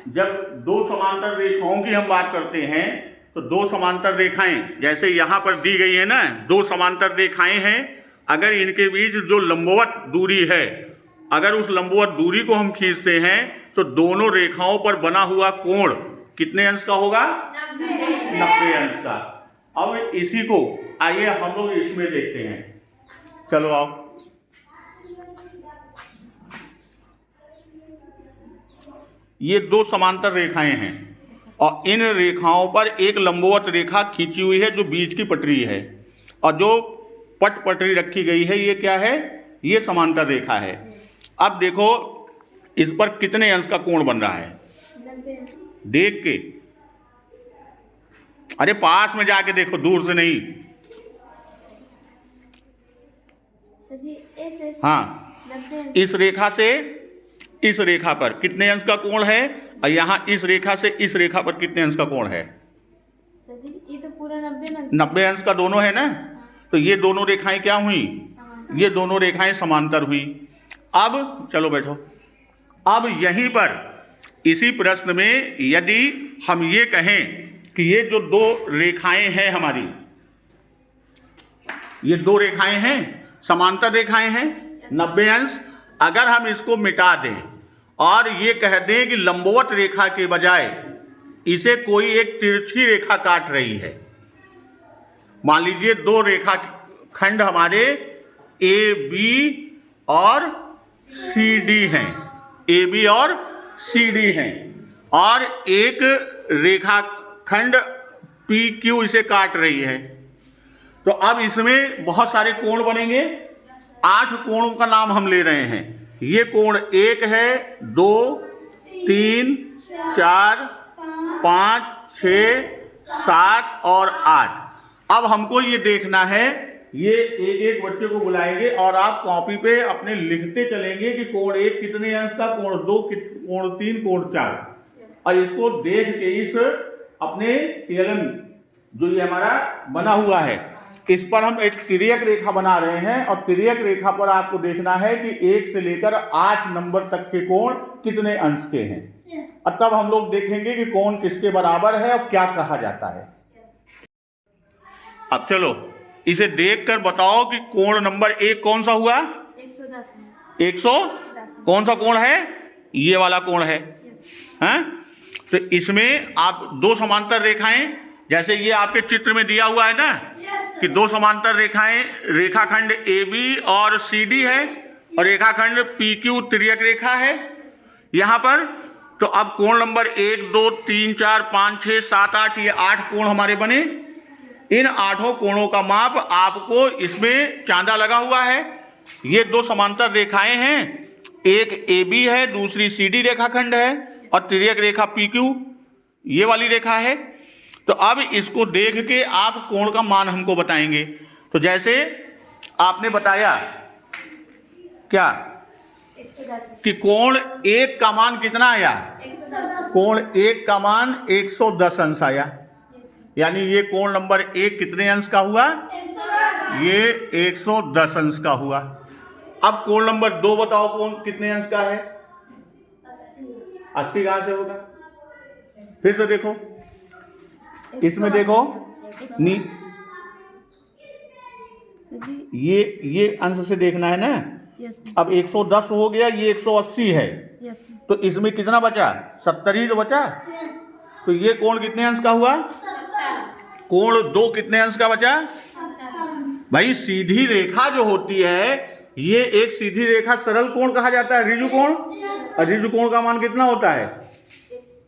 जब दो समांतर रेखाओं की हम बात करते हैं तो दो समांतर रेखाएं जैसे यहाँ पर दी गई है ना, दो समांतर रेखाएं हैं, अगर इनके बीच जो लंबवत दूरी है, अगर उस लंबवत दूरी को हम खींचते हैं तो दोनों रेखाओं पर बना हुआ कोण कितने अंश का होगा? 90 अंश का। अब इसी को आइए हम लोग इसमें देखते हैं। चलो आओ। ये दो समांतर रेखाएं हैं और इन रेखाओं पर एक लंबवत रेखा खींची हुई है जो बीच की पटरी है, और जो पटरी रखी गई है ये क्या है? ये समांतर रेखा है। अब देखो इस पर कितने अंश का कोण बन रहा है? 90 अंश। देख के, अरे पास में जाके देखो, दूर से नहीं। सर जी ऐसे हाँ, 90 अंश। इस रेखा से इस रेखा पर कितने अंश का कोण है, और यहाँ इस रेखा से इस रेखा पर कितने अंश का कोण है? सर जी ये तो पूरा 90 अंश। 90 अंश का दोनों है ना। तो ये दोनों रेखाएं क्या हुई? ये दोनों रेखाएं समांतर हुई। अब चलो बैठो। अब यहीं पर इसी प्रश्न में यदि हम ये कहें कि ये जो दो रेखाएं हैं हमारी, ये दो रेखाएं हैं, समांतर रेखाएं हैं 90 अंश, अगर हम इसको मिटा दें और ये कह दें कि लंबवत रेखा के बजाय इसे कोई एक तिरछी रेखा काट रही है। मान लीजिए दो रेखा खंड हमारे ए बी और सी डी हैं, ए बी और सी डी हैं, और एक रेखा खंड पी क्यू इसे काट रही है। तो अब इसमें बहुत सारे कोण बनेंगे। 8 कोणों का नाम हम ले रहे हैं। ये कोण 1 है, 2, 3, 4, 5, 6, 7 और 8। अब हमको ये देखना है, ये एक एक बच्चे को बुलाएंगे और आप कॉपी पे अपने लिखते चलेंगे कि कोण 1 कितने अंश का, कोण 2 कोण 3, कोण 4, और इसको देख के इस अपने टेलम जो ये हमारा बना हुआ है इस पर हम एक तिर्यक रेखा बना रहे हैं, और तिर्यक रेखा पर आपको देखना है कि 1 से लेकर 8 नंबर तक के कोण कितने अंश के हैं, और तब हम लोग देखेंगे कि कोण किसके बराबर है और क्या कहा जाता है। अब चलो इसे देखकर बताओ कि कोण नंबर 1 कौन सा हुआ? 110 100 कौन सा कोण है? ये वाला कोण है, हैं? तो इसमें आप दो समांतर रेखाएं, जैसे ये आपके चित्र में दिया हुआ है ना, कि दो समांतर रेखाएं, रेखाखंड ए बी और सी डी है और रेखाखंड पी क्यू तिर्यक रेखा है यहाँ पर। तो अब कोण नंबर 1, 2, 3, 4, 5, 6, 7, 8, ये 8 कोण हमारे बने। इन 8 कोणों का माप आपको इसमें चांदा लगा हुआ है। ये दो समांतर रेखाएं हैं, एक ए बी है, दूसरी सी डी रेखाखंड है, और तिर्यक रेखा पी क्यू ये वाली रेखा है। तो अब इसको देख के आप कोण का मान हमको बताएंगे। तो जैसे आपने बताया क्या 110 कि कोण 1 का मान कितना आया? 110। कोण 1 का मान 110 अंश आया। यानी ये कोण नंबर 1 कितने अंश का हुआ? 110। ये 110 अंश का हुआ। अब कोण नंबर 2 बताओ, कोण कितने अंश का है? 80 कहां से होगा? फिर से देखो, इसमें देखो नी, ये अंश से देखना है ना। अब 110 हो गया, ये 180 है, तो इसमें कितना बचा? 70 ही तो बचा। तो ये कोण कितने अंश का हुआ? 70। कोण 2 कितने अंश का बचा? 70। भाई सीधी रेखा जो होती है, ये एक सीधी रेखा सरल कोण कहा जाता है, ऋजु कोण। और ऋजु कोण का मान कितना होता है?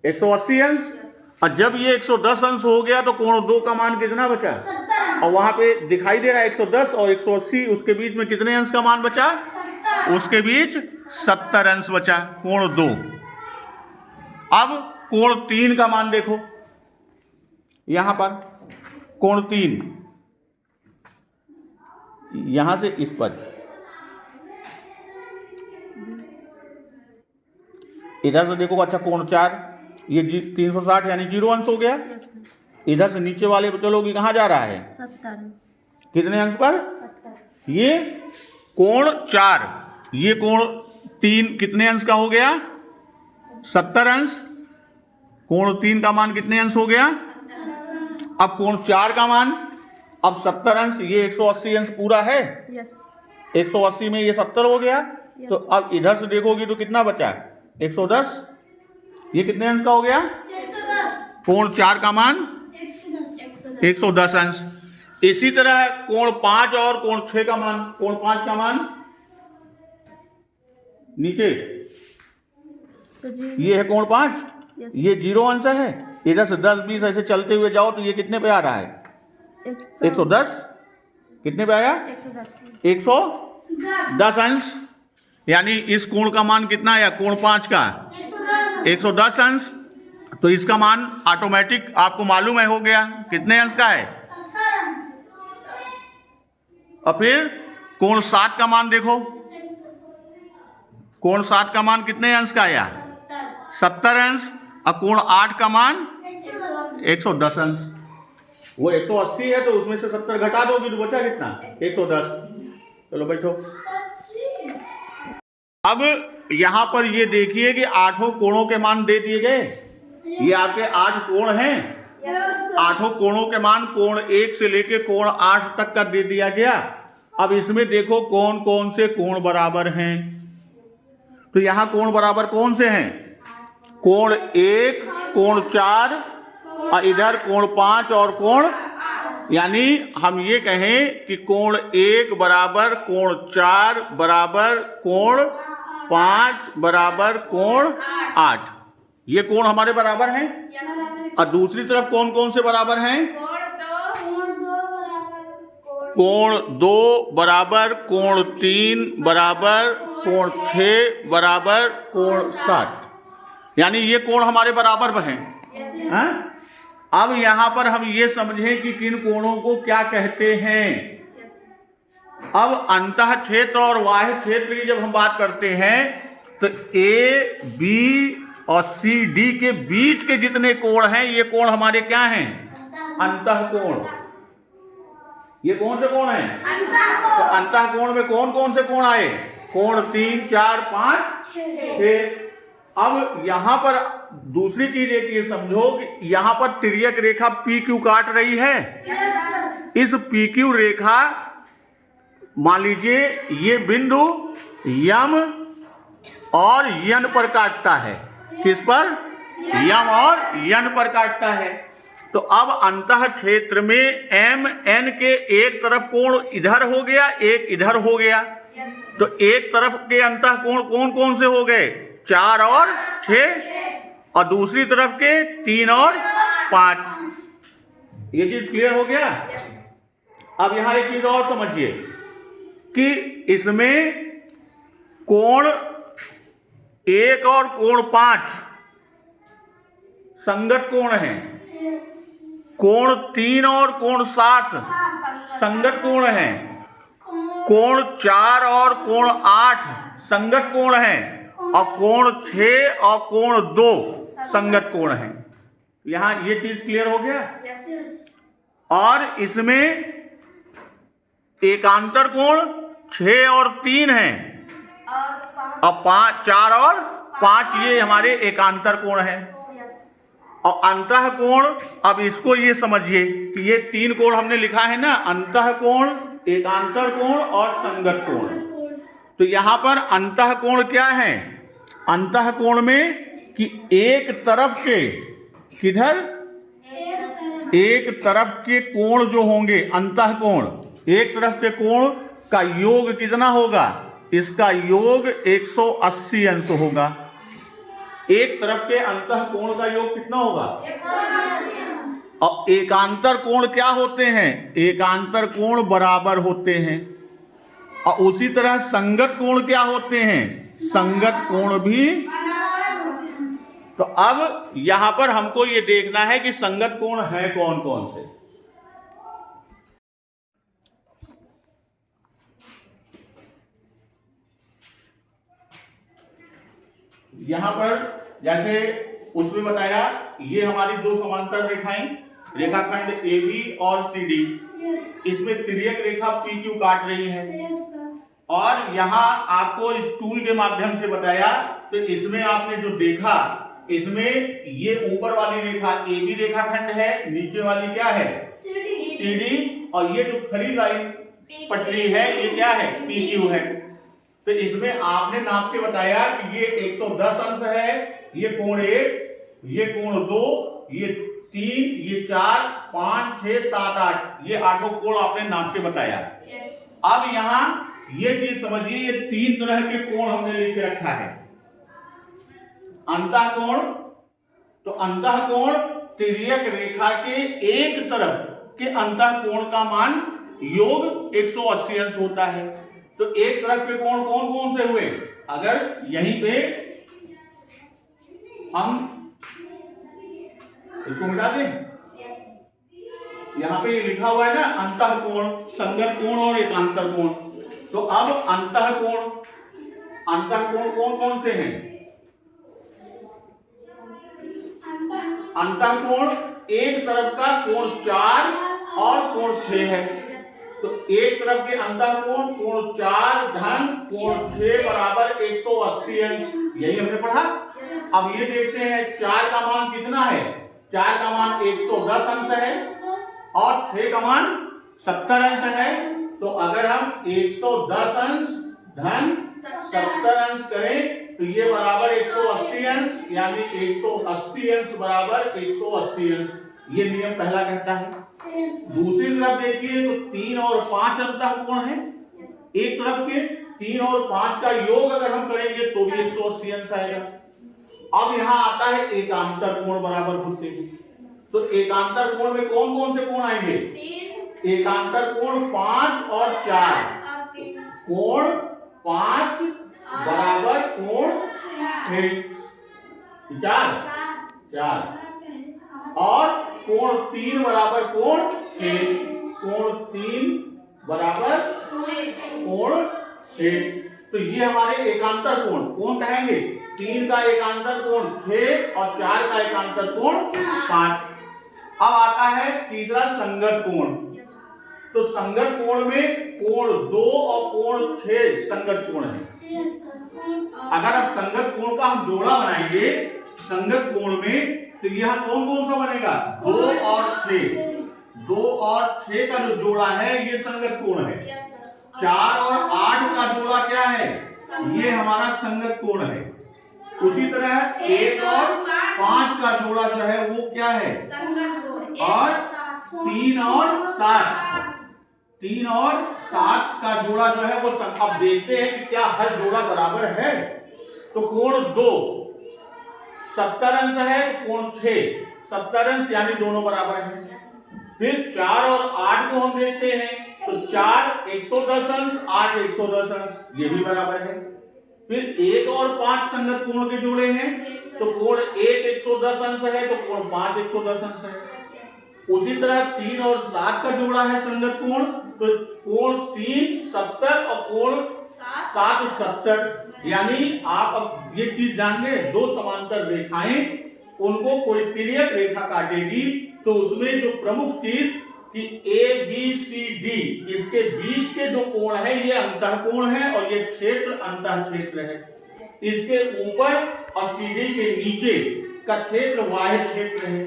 180 अंश। और जब ये 110 अंश हो गया तो कोण 2 का मान कितना बचा? 70। और वहां पे दिखाई दे रहा है 110 और 180, उसके बीच में कितने अंश का मान बचा? 70। उसके बीच 70 अंश बचा, कोण 2। अब कोण 3 का मान देखो, यहां पर कोण 3, यहां से इस पर, इधर से देखो। अच्छा कोण 4, ये 360 यानी 0 अंश हो गया। इधर से नीचे वाले पर चलोगे, कहाँ जा रहा है? 70। कितने अंश पर? 70। ये कोण 4, ये कोण 3 कितने अंश का हो गया? 70 अंश। कोण 3 का मान कितने अंश हो गया? अब कोण 4 का मान, अब 70 अंश, ये 180 अंश पूरा है, Yes. 180 में ये 70 हो गया, तो अब इधर से देखोगी तो कितना बचा? 110। ये कितने अंश का हो गया? 110. कोण 4 का मान 110 अंश। इसी तरह कोण 5 और कोण 6 का मान, कोण 5 का मान नीचे, So जी. ये है कोण 5, Yes. ये 0 अंश है, इधर से 10 20 ऐसे चलते हुए जाओ तो ये कितने पे आ रहा है? 110। कितने पे आया? 110. 110 अंश। यानी इस कोण का मान कितना आया? कोण 5 का 110 अंश। तो इसका मान ऑटोमेटिक आपको मालूम है हो गया कितने अंश का है। और फिर कोण 7 का मान देखो, कोण 7 का मान कितने अंश का आया? 70 अंश। और कोण 8 का मान 110 अंश। वो 180 है तो उसमें से 70 घटा दोगी तो बचा कितना? 110। चलो बैठो। अब यहां पर ये देखिए कि 8 कोणों के मान दे दिए गए। ये आपके 8 कोण हैं। 8 कोणों के मान कोण 1 से लेके कोण 8 तक का दे दिया गया। अब इसमें देखो कौन कौन से कोण बराबर हैं। तो यहां कोण बराबर कौन से हैं? कोण 1, कोण 4 और इधर कोण 5 और कोण, यानी हम ये कहें कि कोण 1 बराबर कोण 4 बराबर कोण 5 बराबर कोण 8। ये कोण हमारे बराबर हैं। और दूसरी तरफ कौन कौन से बराबर हैं? कोण 2 बराबर कोण 3 बराबर कोण 6 बराबर कोण 7। यानी ये कोण हमारे बराबर हैं। हाँ? अब यहां पर हम ये समझें कि किन कोणों को क्या कहते हैं। अब अंतः क्षेत्र और बाह्य क्षेत्र की जब हम बात करते हैं तो ए बी और सी डी के बीच के जितने कोण हैं ये कोण हमारे क्या हैं? अंतः कोण। ये कौन से कोण हैं? तो अंतः कोण में कौन कौन से कोण आए? कोण 3 4 5 6। अब यहां पर दूसरी चीज एक ये समझो कि यहां पर तिर्यक रेखा पी क्यू काट रही है। इस पी क्यू रेखा मान लीजिए ये बिंदु यम और यन पर काटता है। किस पर? यम और यन पर काटता है। तो अब अंतः क्षेत्र में एम एन के एक तरफ कोण इधर हो गया, एक इधर हो गया। तो एक तरफ के अंतः कोण कौन कौन से हो गए? 4 और 6 और दूसरी तरफ के 3 और 5। ये चीज क्लियर हो गया। अब यहां एक चीज और समझिए कि इसमें कोण 1 और कोण 5 संगत कोण हैं। कोण 3 और कोण 7 संगत कोण हैं। कोण 4 और कोण 8 संगत कोण हैं। और कोण 6 और कोण 2 संगत कोण हैं। यहां ये चीज क्लियर हो गया। और इसमें एकांतर कोण 6 और 3 हैं और 5 4 और 5 ये हमारे एकांतर कोण हैं। और अंतः कोण, अब इसको ये समझिए कि ये 3 कोण हमने लिखा है ना, अंतः कोण, एकांतर कोण और संगत कोण। तो यहां पर अंतः कोण क्या है? अंतः कोण में कि एक तरफ के, किधर? एक तरफ के कोण जो होंगे अंतः कोण, एक तरफ के कोण का योग कितना होगा? इसका योग 180 अंश होगा। एक तरफ के अंतः कोण का योग कितना होगा? और एकांतर कोण क्या होते हैं? एकांतर कोण बराबर होते हैं। और उसी तरह संगत कोण क्या होते हैं? संगत कोण भी। तो अब यहां पर हमको ये देखना है कि संगत कोण है कौन कौन से। यहां पर जैसे उसमें बताया, ये हमारी 2 समांतर रेखाएं, रेखाखंड AB और CD, इसमें तिर्यक रेखा PQ काट रही है। और यहां आपको इस टूल के माध्यम से बताया, तो इसमें आपने जो देखा इसमें ये ऊपर वाली रेखा ए बी रेखाखंड है, नीचे वाली क्या है सी डी, और ये जो खड़ी लाइन पटरी है ये क्या है पी क्यू है। तो इसमें आपने नाप के बताया कि ये 110 अंश है, ये कोण 1, ये कोण 2, ये 3, ये 4, 5, 6, 7, 8, ये 8 कोण आपने नाप के बताया। अब यहाँ ये चीज समझिए, ये 3 तरह के कोण हमने लिख के रखा है। अंतःकोण, तो अंतःकोण तिर्यक रेखा के एक तरफ के अंतःकोण का मान योग 180 अंश होता है। तो एक तरफ के कोण कौन कौन से हुए? अगर यहीं पे हम इसको मिटा दें, यहाँ पे ये लिखा हुआ है ना अंतःकोण, संगत कोण और एकांतर कोण। तो अब अंतःकोण कौन कौन से हैं? अंतःकोण एक तरफ का कोण 4 और कोण 6 है। तो एक तरफ के अंतःकोण कोण 4 धन कोण 6 बराबर 180 अंश, यही हमने पढ़ा। अब ये देखते हैं 4 का मान कितना है? 4 का मान 110 अंश है और 6 का मान 70 अंश है। तो अगर हम 110 अंश धन 70 अंश करें तो ये बराबर 180 अंश, यानी 180 अंश बराबर 180 अंश, ये नियम पहला कहता है। दूसरी तरफ देखिए तो 3 और 5 अंतःकोण है, एक तरफ के 3 और 5 का योग अगर हम करेंगे तो भी 180 अंश आएगा। अब यहाँ आता है एकांतर कोण बराबर होते हैं। तो एकांतर कोण में कौन कौन से कोण आएंगे? एकांतर कोण 5 और 4, कोण 5 बराबर कोण 6, 4 और कोण 3 बराबर कोण 6, कोण 3 बराबर कोण 6। तो ये हमारे एकांतर कोण कौन कहेंगे? 3 का एकांतर कोण 6 और 4 का एकांतर कोण 5। अब आता है तीसरा संगत कोण। तो संगत कोण में कोण 2 और कोण 6 संगत कोण है। अगर अब संगत कोण का हम जोड़ा बनाएंगे संगत कोण में, तो यह कौन कौन सा बनेगा? 2 और 6। 2 और 6 का जो जोड़ा है ये संगत कोण है। 4 और 8 का जोड़ा क्या है? ये हमारा संगत कोण है। उसी तरह 1 और 5 का जोड़ा जो है वो क्या है? और 3 और 7 का जोड़ा जो है वो अब देखते हैं कि क्या हर जोड़ा बराबर है। तो कोण 2 70 अंश है, कोण 6 70 अंश, यानी दोनों बराबर हैं। फिर 4 और 8 को हम देखते हैं तो 4 110 अंश, 8 110 अंश, ये भी बराबर है। फिर 1 और 5 संगत कोण के जोड़े हैं, तो कोण 1 110 अंश है तो कोण 5 110 अंश है। उसी तरह 3 और 7 का जोड़ा है संगत कोण, तो कोण 3 70 और कोण 7 70, यानी आप अब ये चीज जान गए, दो समांतर रेखाएं उनको कोई तिर्यक रेखा काटेगी तो उसमें जो प्रमुख चीज कि ए बी सी डी इसके बीच के जो कोण है ये अंतःकोण है और ये क्षेत्र अंतः क्षेत्र है। इसके ऊपर और सीढ़ी के नीचे का क्षेत्र बाह्य क्षेत्र है।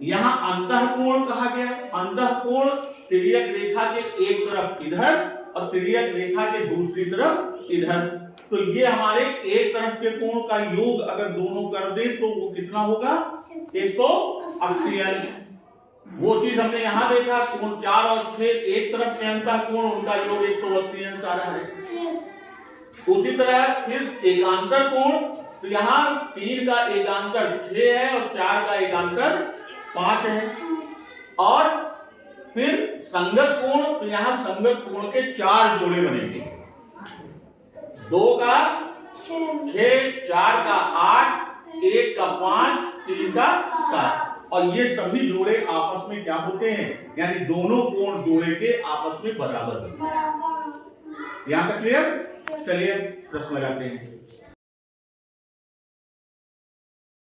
यहाँ अंतःकोण कहा गया। अंतःकोण तिर्यक रेखा के एक तरफ इधर और तिर्यक रेखा के दूसरी तरफ इधर। तो ये हमारे एक तरफ के कोण का योग अगर दोनों कर दे तो वो कितना होगा? 180 अंश। वो चीज हमने यहाँ देखा, कोण 4 और 6 एक तरफ के अंतःकोण उनका योग 180 अंश आ रहा है। उसी तरह फिर एकांतर कोण, तो यहाँ 3 का एकांतर 6 है और 4 का एकांतर 5 है। और फिर संगत कोण, तो यहाँ संगत कोण के 4 जोड़े बनेंगे। 2 का 6, 4 का 8, 1 का 5, 3 का 7, और ये सभी जोड़े आपस में क्या होते हैं? यानी दोनों कोण जोड़े के आपस में बराबर होते हैं। यहाँ तक क्लियर? चलिए प्रश्न लगाते हैं।